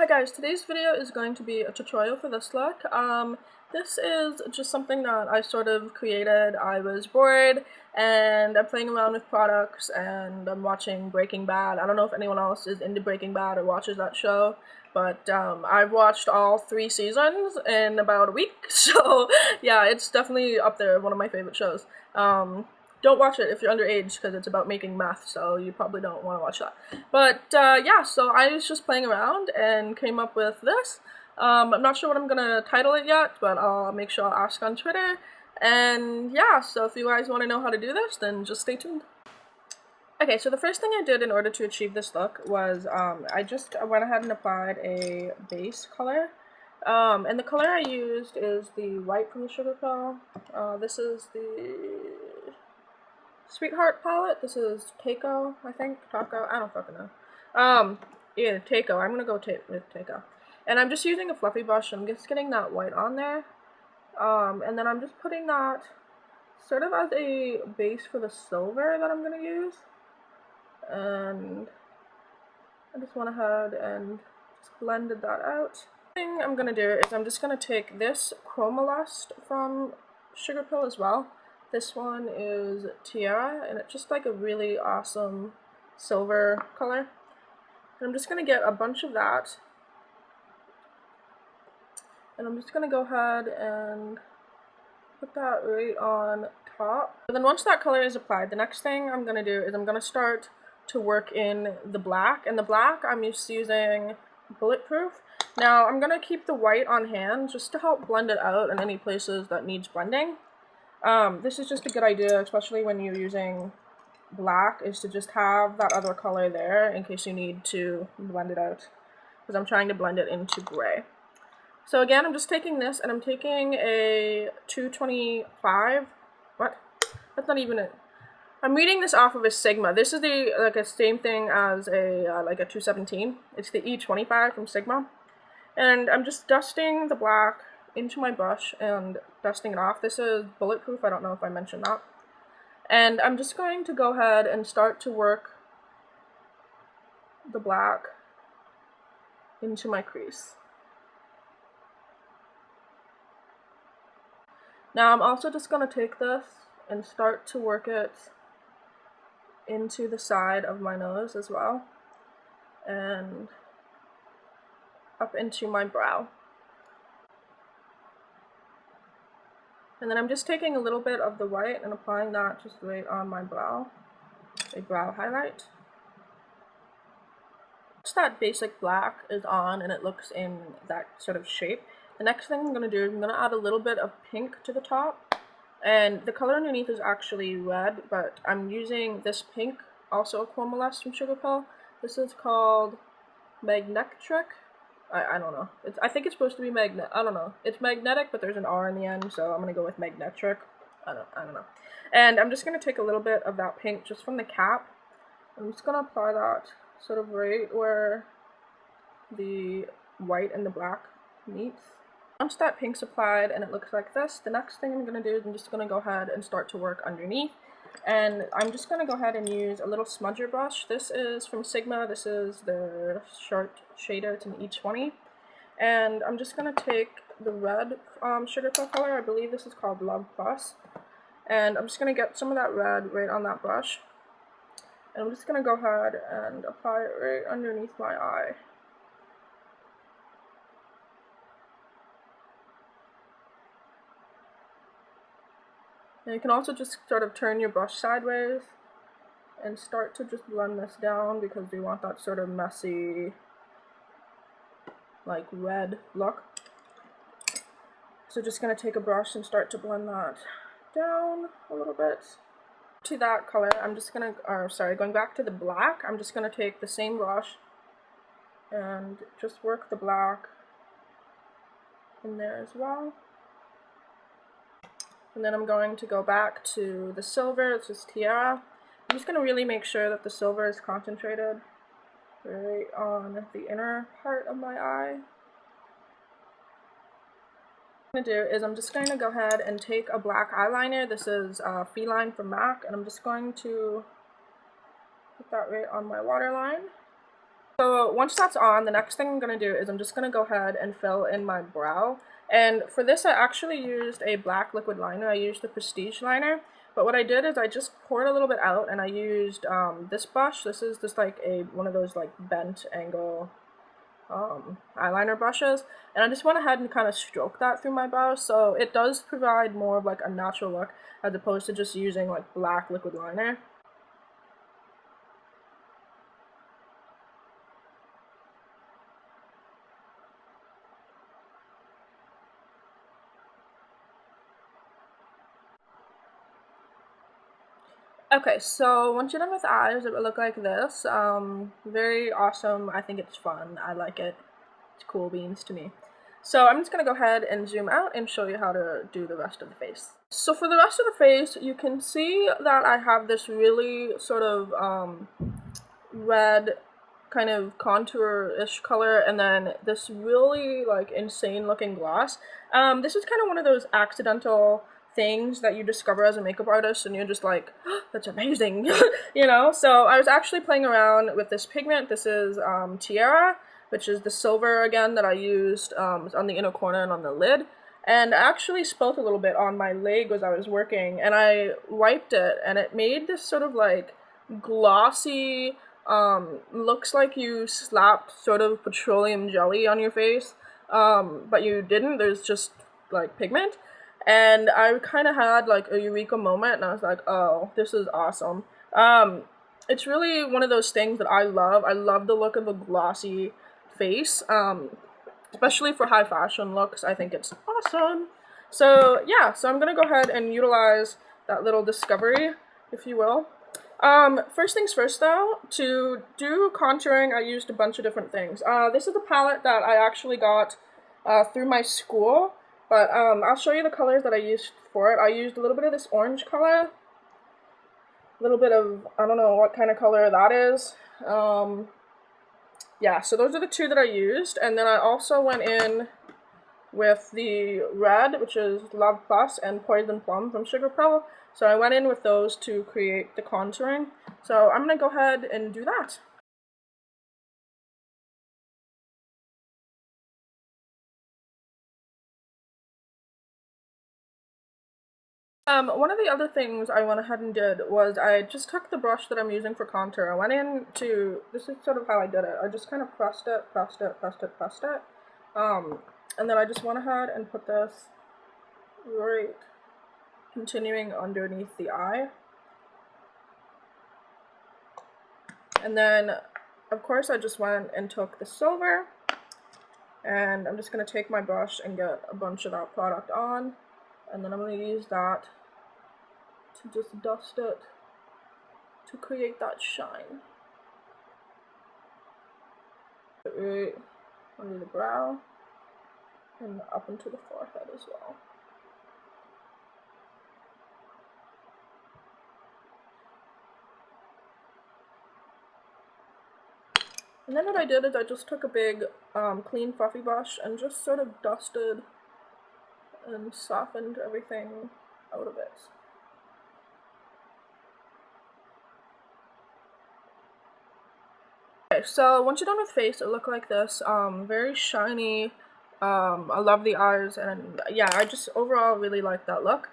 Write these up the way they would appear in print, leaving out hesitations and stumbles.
Hi guys, today's video is going to be a tutorial for this look. This is just something that I sort of created. I was bored and I'm playing around with products and I'm watching Breaking Bad. I don't know if anyone else is into Breaking Bad or watches that show, but I've watched all 3 seasons in about a week, so yeah, it's definitely up there, one of my favorite shows. Don't watch it if you're underage because it's about making meth, so you probably don't want to watch that. But yeah, so I was just playing around and came up with this. I'm not sure what I'm gonna title it yet, but I'll make sure I'll ask on Twitter. And yeah, so if you guys want to know how to do this, then just stay tuned. Okay, so the first thing I did in order to achieve this look was I went ahead and applied a base color. And the color I used is the white from the sugarpill. This is the Sweetheart palette. This is Taco, I think. Taco, I don't fucking know. Yeah, Taco. I'm gonna go with Taco. And I'm just using a fluffy brush. I'm just getting that white on there. And then I'm just putting that sort of as a base for the silver that I'm gonna use. And I just went ahead and just blended that out. The thing I'm gonna do is I'm just gonna take this Chromolust from Sugarpill as well. This one is Tiara, and it's just like a really awesome silver color. And I'm just going to get a bunch of that. And I'm just going to go ahead and put that right on top. And then once that color is applied, the next thing I'm going to do is I'm going to start to work in the black. And the black, I'm just using Bulletproof. Now, I'm going to keep the white on hand just to help blend it out in any places that needs blending. This is just a good idea, especially when you're using black, is to just have that other color there in case you need to blend it out, because I'm trying to blend it into gray. So again, I'm just taking this and I'm taking a 225, what? That's not even it. I'm reading this off of a Sigma. This is the same thing as a like a 217. It's the E25 from Sigma. And I'm just dusting the black into my brush and dusting it off. This is Bulletproof, I don't know if I mentioned that. And I'm just going to go ahead and start to work the black into my crease. Now I'm also just going to take this and start to work it into the side of my nose as well, and up into my brow. And then I'm just taking a little bit of the white and applying that just right on my brow, a brow highlight. Once that basic black is on and it looks in that sort of shape, the next thing I'm going to do is I'm going to add a little bit of pink to the top. And the color underneath is actually red, but I'm using this pink, also a Chromolust from Sugarpill. This is called Magnetic. I don't know. I think it's supposed to be I don't know. It's magnetic, but there's an R in the end, so I'm gonna go with magnetic. I don't know. And I'm just gonna take a little bit of that pink just from the cap. I'm just gonna apply that sort of right where the white and the black meets. Once that pink's applied and it looks like this, the next thing I'm gonna do is I'm just gonna go ahead and start to work underneath. And I'm just going to go ahead and use a little smudger brush. This is from Sigma. This is the short shader. It's an E20. And I'm just going to take the red Sugarpill color. I believe this is called Love Plus. And I'm just going to get some of that red right on that brush. And I'm just going to go ahead and apply it right underneath my eye. And you can also just sort of turn your brush sideways and start to just blend this down because we want that sort of messy, like red look. So just going to take a brush and start to blend that down a little bit. To that color, I'm just going to, going back to the black, I'm just going to take the same brush and just work the black in there as well. And then I'm going to go back to the silver, it's just Tiara. I'm just going to really make sure that the silver is concentrated right on the inner part of my eye. What I'm going to do is I'm just going to go ahead and take a black eyeliner. This is Feline from MAC, and I'm just going to put that right on my waterline. So once that's on, the next thing I'm going to do is I'm just going to go ahead and fill in my brow. And for this, I actually used a black liquid liner. I used the Prestige liner. But what I did is I just poured a little bit out, and I used this brush. This is just like one of those like bent angle eyeliner brushes, and I just went ahead and kind of stroked that through my brows, so it does provide more of like a natural look as opposed to just using like black liquid liner. Okay, so once you're done with eyes, it will look like this. Very awesome. I think it's fun. I like it. It's cool beans to me. So I'm just going to go ahead and zoom out and show you how to do the rest of the face. So for the rest of the face, you can see that I have this really sort of red kind of contour-ish color, and then this really like insane looking gloss. This is kind of one of those accidental things that you discover as a makeup artist and you're just like, oh, that's amazing. You know, so I was actually playing around with this pigment. This is Tiara, which is the silver again that I used on the inner corner and on the lid, and I actually spilt a little bit on my leg as I was working, and I wiped it, and it made this sort of like glossy, looks like you slapped sort of petroleum jelly on your face, but you didn't. There's just like pigment. And I kind of had like a eureka moment, and I was like, oh, this is awesome. It's really one of those things that I love. I love the look of a glossy face, especially for high fashion looks. I think it's awesome. So yeah, so I'm gonna go ahead and utilize that little discovery, if you will. First things first though, to do contouring, I used a bunch of different things. This is a palette that I actually got through my school. But I'll show you the colors that I used for it. I used a little bit of this orange color, a little bit of, I don't know what kind of color that is. Yeah, so those are the two that I used. And then I also went in with the red, which is Love Plus, and Poison Plum from Sugarpill. So I went in with those to create the contouring. So I'm going to go ahead and do that. One of the other things I went ahead and did was I just took the brush that I'm using for contour. I went into, this is sort of how I did it. I just kind of pressed it, and then I just went ahead and put this right continuing underneath the eye. And then, of course, I just went and took the silver, and I'm just going to take my brush and get a bunch of that product on, and then I'm going to use that to just dust it to create that shine. Right under the brow and up into the forehead as well. And then what I did is I just took a big clean fluffy brush and just sort of dusted and softened everything out of it. Okay, so once you're done with face, it'll look like this. Very shiny. I love the eyes, and yeah, I just overall really like that look.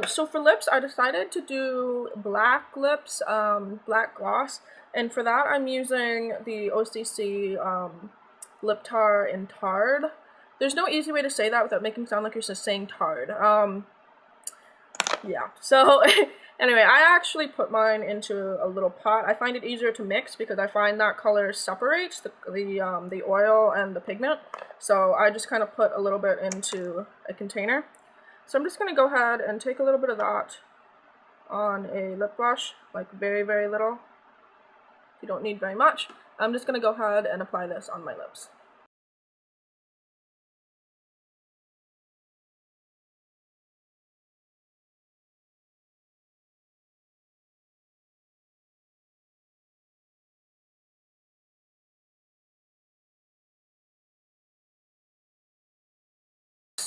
So for lips, I decided to do black lips, black gloss, and for that I'm using the OCC lip tar in Tard. There's no easy way to say that without making it sound like you're just saying Tard. Yeah, so anyway, I actually put mine into a little pot. I find it easier to mix because I find that color separates the oil and the pigment. So I just kind of put a little bit into a container. So I'm just going to go ahead and take a little bit of that on a lip brush, like very, very little. You don't need very much. I'm just going to go ahead and apply this on my lips.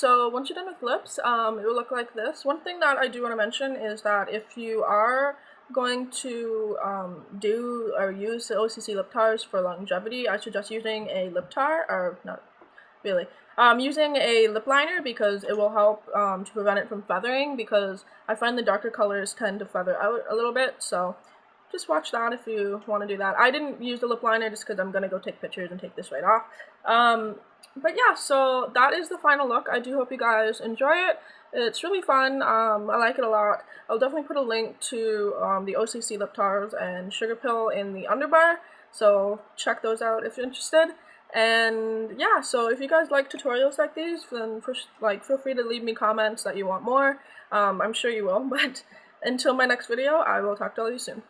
So once you're done with lips, it will look like this. One thing that I do want to mention is that if you are going to do or use the OCC lip tars for longevity, I suggest using a lip tar, or not really, using a lip liner, because it will help to prevent it from feathering, because I find the darker colors tend to feather out a little bit, so just watch that if you want to do that. I didn't use the lip liner just because I'm going to go take pictures and take this right off. But yeah, so that is the final look. I do hope you guys enjoy it. It's really fun. I like it a lot. I'll definitely put a link to the OCC lip tars and sugarpill in the underbar, so check those out if you're interested. And yeah, so if you guys like tutorials like these, then feel free to leave me comments that you want more. I'm sure you will, but until my next video, I will talk to all of you soon.